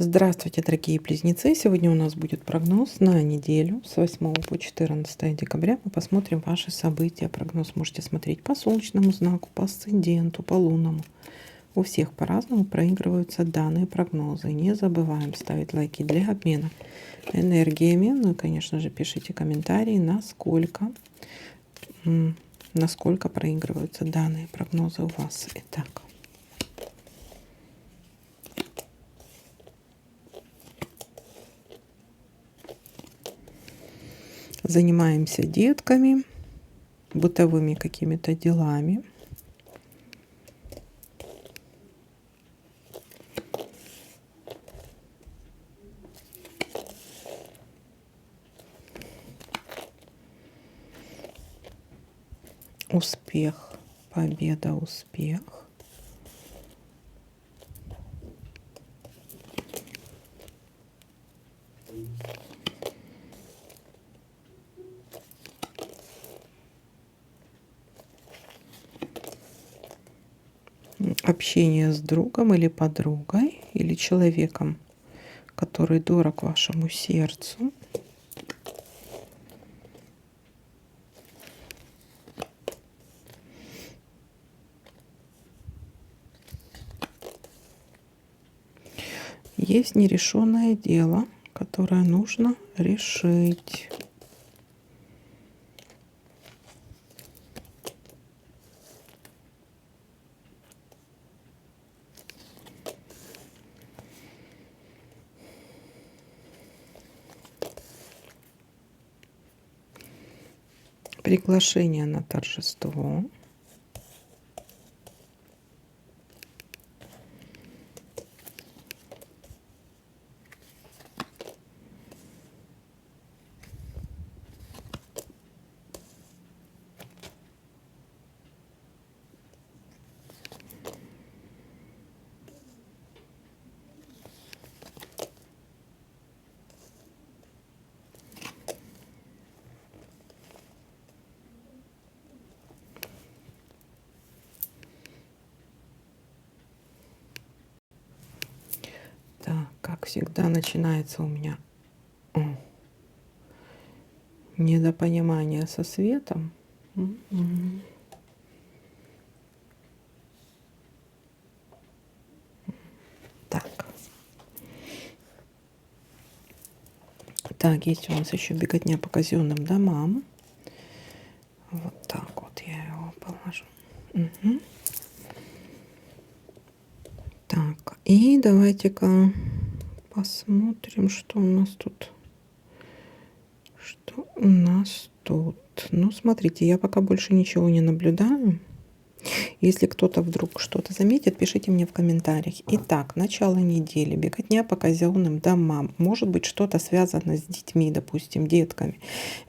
Здравствуйте, дорогие близнецы! Сегодня у нас будет прогноз на неделю с 8 по 14 декабря. Мы посмотрим ваши события. Прогноз можете смотреть по солнечному знаку, по асценденту, по лунному. У всех по-разному проигрываются данные прогнозы. Не забываем ставить лайки для обмена энергиями. Ну и, конечно же, пишите комментарии, насколько проигрываются данные прогнозы у вас. Итак. Занимаемся детками, бытовыми какими-то делами. Успех, победа, успех. Общение с другом или подругой, или человеком, который дорог вашему сердцу. Есть нерешенное дело, которое нужно решить. Приглашение на торжество. Так, как всегда, начинается у меня недопонимание со светом. Так. Так, есть у нас еще беготня по казенным домам. Вот так вот я его положу. Так, и давайте-ка посмотрим, что у нас тут. Что у нас тут? Ну, смотрите, я пока больше ничего не наблюдаю. Если кто-то вдруг что-то заметит, пишите мне в комментариях. Итак, начало недели. Беготня по казенным домам. Может быть, что-то связано с детьми, допустим, детками.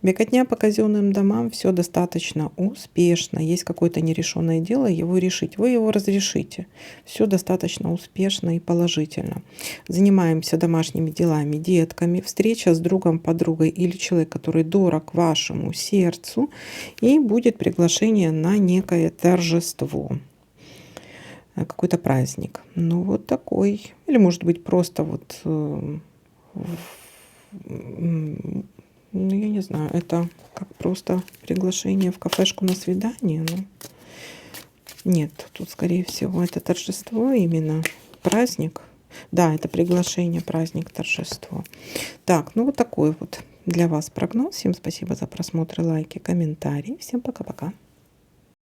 Беготня по казенным домам. Все достаточно успешно. Есть какое-то нерешенное дело, его решить. Вы его разрешите. Все достаточно успешно и положительно. Занимаемся домашними делами, детками. Встреча с другом, подругой или человек, который дорог вашему сердцу. И будет приглашение на некое торжество. Какой-то праздник. Ну, вот такой. Или, может быть, просто вот, ну, я не знаю, это как просто приглашение в кафешку на свидание. Ну, нет, тут, скорее всего, это торжество именно, праздник. Да, это приглашение, праздник, торжество. Так, ну, вот такой вот для вас прогноз. Всем спасибо за просмотр, лайки, комментарии. Всем пока-пока.